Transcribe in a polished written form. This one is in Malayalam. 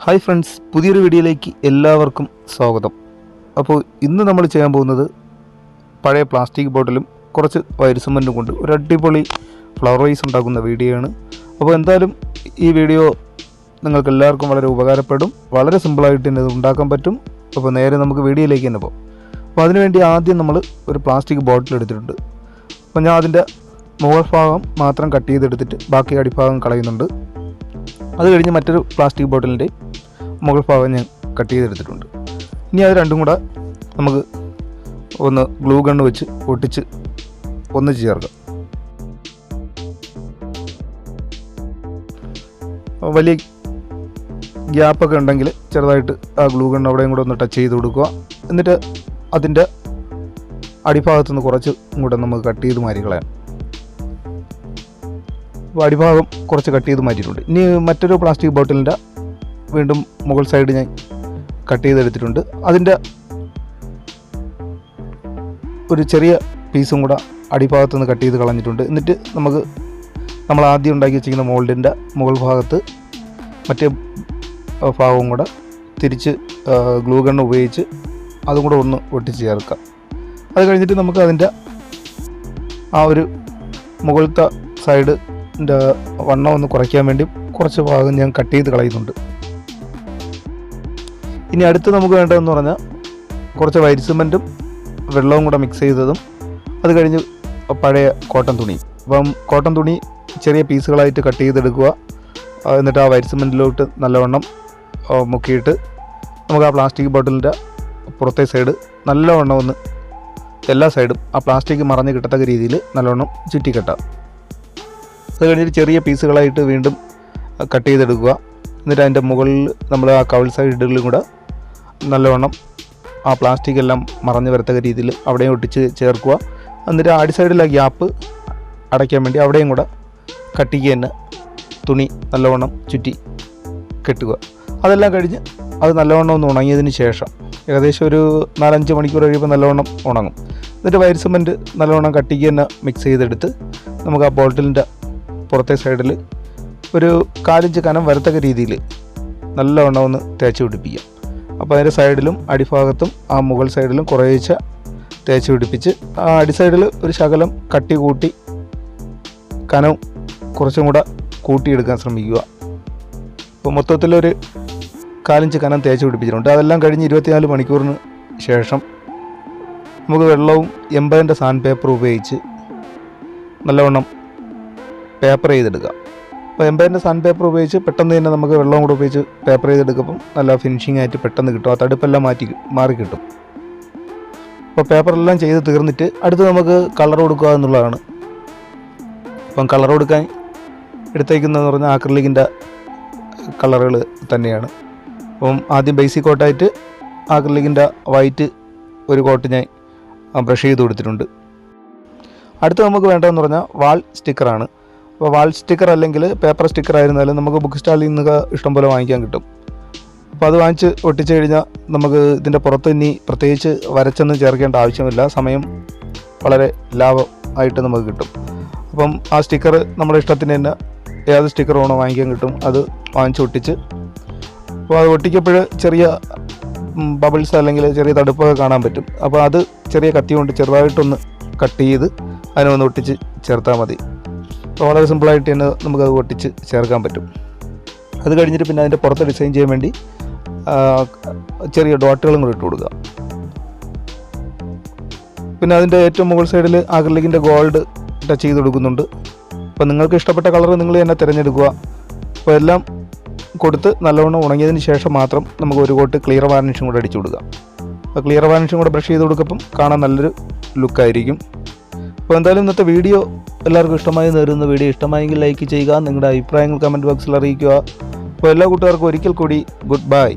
ഹായ് ഫ്രണ്ട്സ്, പുതിയൊരു വീഡിയോയിലേക്ക് എല്ലാവർക്കും സ്വാഗതം. അപ്പോൾ ഇന്ന് നമ്മൾ ചെയ്യാൻ പോകുന്നത് പഴയ പ്ലാസ്റ്റിക് ബോട്ടിലും കുറച്ച് വൈറ്റ് സിമൻറ്റും കൊണ്ട് ഒരു അടിപൊളി ഫ്ലവർ വൈസ് ഉണ്ടാക്കുന്ന വീഡിയോ ആണ്. അപ്പോൾ എന്തായാലും ഈ വീഡിയോ നിങ്ങൾക്ക് എല്ലാവർക്കും വളരെ ഉപകാരപ്പെടും. വളരെ സിമ്പിളായിട്ട് തന്നെ ഇത് ഉണ്ടാക്കാൻ പറ്റും. അപ്പോൾ നേരെ നമുക്ക് വീഡിയോയിലേക്ക് തന്നെ പോകാം. അപ്പോൾ അതിനുവേണ്ടി ആദ്യം നമ്മൾ ഒരു പ്ലാസ്റ്റിക് ബോട്ടിൽ എടുത്തിട്ടുണ്ട്. അപ്പോൾ ഞാൻ അതിൻ്റെ മുകൾ ഭാഗം മാത്രം കട്ട് ചെയ്തെടുത്തിട്ട് ബാക്കി അടിഭാഗം കളയുന്നുണ്ട്. അത് കഴിഞ്ഞ് മറ്റൊരു പ്ലാസ്റ്റിക് ബോട്ടിലിൻ്റെ മുകൾ ഭാഗം ഞാൻ കട്ട് ചെയ്തെടുത്തിട്ടുണ്ട്. ഇനി അത് രണ്ടും കൂടെ നമുക്ക് ഒന്ന് ഗ്ലൂ ഗണ്ണ് വെച്ച് ഒട്ടിച്ച് ഒന്നിച്ച് ചേർക്കാം. വലിയ ഗ്യാപ്പൊക്കെ ഉണ്ടെങ്കിൽ ചെറുതായിട്ട് ആ ഗ്ലൂ ഗണ്ണ് അവിടെയും കൂടെ ഒന്ന് ടച്ച് ചെയ്ത് കൊടുക്കുക. എന്നിട്ട് അതിൻ്റെ അടിഭാഗത്തു നിന്ന് കുറച്ച് കൂടെ നമുക്ക് കട്ട് ചെയ്ത് മാറ്റി കളയാം. അപ്പോൾ അടിഭാഗം കുറച്ച് കട്ട് ചെയ്ത് മാറ്റിയിട്ടുണ്ട്. ഇനി മറ്റൊരു പ്ലാസ്റ്റിക് ബോട്ടിലിൻ്റെ വീണ്ടും മുകൾ സൈഡ് ഞാൻ കട്ട് ചെയ്തെടുത്തിട്ടുണ്ട്. അതിൻ്റെ ഒരു ചെറിയ പീസും കൂടെ അടിഭാഗത്ത് നിന്ന് കട്ട് ചെയ്ത് കളഞ്ഞിട്ടുണ്ട്. എന്നിട്ട് നമ്മൾ ആദ്യം ഉണ്ടാക്കി വെച്ചിരിക്കുന്ന മോൾഡിൻ്റെ മുകൾ ഭാഗത്ത് മറ്റേ ഭാഗവും കൂടെ തിരിച്ച് ഗ്ലൂ ഗണ്ണ് ഉപയോഗിച്ച് അതും കൂടെ ഒന്ന് ഒട്ടിച്ച് ചേർക്കാം. അത് കഴിഞ്ഞിട്ട് നമുക്ക് അതിൻ്റെ ആ ഒരു മുകളിലത്തെ സൈഡിൻ്റെ വണ്ണം ഒന്ന് കുറയ്ക്കാൻ വേണ്ടി കുറച്ച് ഭാഗം ഞാൻ കട്ട് ചെയ്ത് കളയുന്നുണ്ട്. ഇനി അടുത്ത് നമുക്ക് വേണ്ടതെന്ന് പറഞ്ഞാൽ കുറച്ച് വൈറ്റ് സിമൻറ്റും വെള്ളവും കൂടെ മിക്സ് ചെയ്തതും, അത് കഴിഞ്ഞ് പഴയ കോട്ടൺ തുണി. അപ്പം കോട്ടൺ തുണി ചെറിയ പീസുകളായിട്ട് കട്ട് ചെയ്തെടുക്കുക. എന്നിട്ട് ആ വൈറ്റ് സിമൻറ്റിലോട്ട് നല്ലവണ്ണം മുക്കിയിട്ട് നമുക്ക് ആ പ്ലാസ്റ്റിക് ബോട്ടിലിൻ്റെ പുറത്തെ സൈഡ് നല്ലവണ്ണം ഒന്ന് എല്ലാ സൈഡും ആ പ്ലാസ്റ്റിക് മറഞ്ഞ് കിട്ടത്തക്ക രീതിയിൽ നല്ലവണ്ണം ചുറ്റിക്കെട്ടാം. അത് കഴിഞ്ഞിട്ട് ചെറിയ പീസുകളായിട്ട് വീണ്ടും കട്ട് ചെയ്തെടുക്കുക. എന്നിട്ട് അതിൻ്റെ മുകളിൽ നമ്മൾ ആ കവിൾ സൈഡുകളിലും കൂടെ നല്ലവണ്ണം ആ പ്ലാസ്റ്റിക് എല്ലാം മറഞ്ഞു വരത്തക്ക രീതിയിൽ അവിടെയും ഒട്ടിച്ച് ചേർക്കുക. എന്നിട്ട് അടി സൈഡിലെ ഗ്യാപ്പ് അടയ്ക്കാൻ വേണ്ടി അവിടെയും കൂടെ കട്ടിക്ക് തന്നെ തുണി നല്ലവണ്ണം ചുറ്റി കെട്ടുക. അതെല്ലാം കഴിഞ്ഞ് അത് നല്ലവണ്ണം ഒന്ന് ഉണങ്ങിയതിന് ശേഷം ഏകദേശം ഒരു 4-5 മണിക്കൂർ കഴിയുമ്പോൾ നല്ലവണ്ണം ഉണങ്ങും. എന്നിട്ട് വൈറ്റ് സിമൻറ്റ് നല്ലവണ്ണം കട്ടിക്ക് തന്നെ മിക്സ് ചെയ്തെടുത്ത് നമുക്ക് ആ ബോട്ടിലിൻ്റെ പുറത്തെ സൈഡിൽ ഒരു 4 ഇഞ്ച് കനം വരത്തക്ക രീതിയിൽ നല്ലവണ്ണം ഒന്ന് തേച്ച് പിടിപ്പിക്കാം. അപ്പോൾ അതിൻ്റെ സൈഡിലും അടിഭാഗത്തും ആ മുകൾ സൈഡിലും കുറേശ്ശെ തേച്ച് പിടിപ്പിച്ച് ആ അടി സൈഡിൽ ഒരു ശകലം കട്ടി കൂട്ടി കനം കുറച്ചും കൂടെ കൂട്ടിയെടുക്കാൻ ശ്രമിക്കുക. അപ്പോൾ മൊത്തത്തിലൊരു 4 ഇഞ്ച് കനം തേച്ച് പിടിപ്പിച്ചിട്ടുണ്ട്. അതെല്ലാം കഴിഞ്ഞ് 24 മണിക്കൂറിന് ശേഷം നമുക്ക് വെള്ളവും 80ൻ്റെ സാൻഡ് പേപ്പർ ഉപയോഗിച്ച് നല്ലവണ്ണം പേപ്പർ ചെയ്തെടുക്കാം. അപ്പോൾ 80ൻ്റെ സാൻഡ് പേപ്പർ ഉപയോഗിച്ച് പെട്ടെന്ന് തന്നെ നമുക്ക് വെള്ളവും കൂടെ ഉപയോഗിച്ച് പേപ്പർ ചെയ്തെടുക്കുമ്പം നല്ല ഫിനിഷിംഗ് ആയിട്ട് പെട്ടെന്ന് കിട്ടും. ആ തടുപ്പെല്ലാം മാറി കിട്ടും. അപ്പോൾ പേപ്പറെല്ലാം ചെയ്ത് തീർന്നിട്ട് അടുത്ത് നമുക്ക് കളർ കൊടുക്കുക എന്നുള്ളതാണ്. അപ്പം കളർ കൊടുക്കാൻ എടുത്തേക്കുന്നതെന്ന് പറഞ്ഞാൽ ആക്രിലിക്കിൻ്റെ കളറുകൾ തന്നെയാണ്. അപ്പം ആദ്യം ബേസിക് കോട്ടായിട്ട് ആക്രിലിക്കിൻ്റെ വൈറ്റ് ഒരു കോട്ട് ഞാൻ ബ്രഷ് ചെയ്ത് കൊടുത്തിട്ടുണ്ട്. അടുത്ത് നമുക്ക് വേണ്ടതെന്ന് പറഞ്ഞാൽ വാൾ സ്റ്റിക്കറാണ്. അപ്പോൾ വാൾ സ്റ്റിക്കർ അല്ലെങ്കിൽ പേപ്പർ സ്റ്റിക്കർ ആയിരുന്നാലും നമുക്ക് ബുക്ക് സ്റ്റാളിൽ നിന്ന് ഇഷ്ടംപോലെ വാങ്ങിക്കാൻ കിട്ടും. അപ്പോൾ അത് വാങ്ങിച്ച് ഒട്ടിച്ച് കഴിഞ്ഞാൽ നമുക്ക് ഇതിൻ്റെ പുറത്ത് ഇനി പ്രത്യേകിച്ച് വരച്ചൊന്നും ചേർക്കേണ്ട ആവശ്യമില്ല. സമയം വളരെ ലാഭമായിട്ട് നമുക്ക് കിട്ടും. അപ്പം ആ സ്റ്റിക്കർ നമ്മുടെ ഇഷ്ടത്തിന് തന്നെ ഏത് സ്റ്റിക്കർ വേണോ വാങ്ങിക്കാൻ കിട്ടും. അത് വാങ്ങിച്ച് ഒട്ടിച്ച് അപ്പോൾ അത് ഒട്ടിക്കപ്പോൾ ചെറിയ ബബിൾസ് അല്ലെങ്കിൽ ചെറിയ തടുപ്പൊക്കെ കാണാൻ പറ്റും. അപ്പോൾ അത് ചെറിയ കത്തി കൊണ്ട് ചെറുതായിട്ടൊന്ന് കട്ട് ചെയ്ത് അതിനൊന്ന് ഒട്ടിച്ച് ചേർത്താൽ മതി. അപ്പോൾ വളരെ സിമ്പിളായിട്ട് തന്നെ നമുക്കത് ഒട്ടിച്ച് ചേർക്കാൻ പറ്റും. അത് കഴിഞ്ഞിട്ട് പിന്നെ അതിൻ്റെ പുറത്ത് ഡിസൈൻ ചെയ്യാൻ വേണ്ടി ചെറിയ ഡോട്ടുകളും കൂടി ഇട്ട് കൊടുക്കുക. പിന്നെ അതിൻ്റെ ഏറ്റവും മുകൾ സൈഡിൽ ആക്രിലിക്കിൻ്റെ ഗോൾഡ് ടച്ച് ചെയ്ത് കൊടുക്കുന്നുണ്ട്. അപ്പോൾ നിങ്ങൾക്ക് ഇഷ്ടപ്പെട്ട കളർ നിങ്ങൾ തന്നെ തിരഞ്ഞെടുക്കുക. അപ്പോൾ എല്ലാം കൊടുത്ത് നല്ലവണ്ണം ഉണങ്ങിയതിന് ശേഷം മാത്രം നമുക്ക് ഒരു കോട്ട് ക്ലിയർ വാർണിഷും കൂടെ അടിച്ചു കൊടുക്കുക. അപ്പോൾ ക്ലിയർ വാർണിഷും കൂടെ ബ്രഷ് ചെയ്ത് കൊടുക്കുമ്പം കാണാൻ നല്ലൊരു ലുക്കായിരിക്കും. അപ്പോൾ എന്തായാലും ഇന്നത്തെ വീഡിയോ എല്ലാവർക്കും ഇഷ്ടമായി നേരുന്ന വീഡിയോ ഇഷ്ടമായെങ്കിൽ ലൈക്ക് ചെയ്യുക. നിങ്ങളുടെ അഭിപ്രായങ്ങൾ കമൻറ്റ് ബോക്സിൽ അറിയിക്കുക. അപ്പോൾ എല്ലാ കൂട്ടുകാർക്കും ഒരിക്കൽ കൂടി ഗുഡ് ബൈ.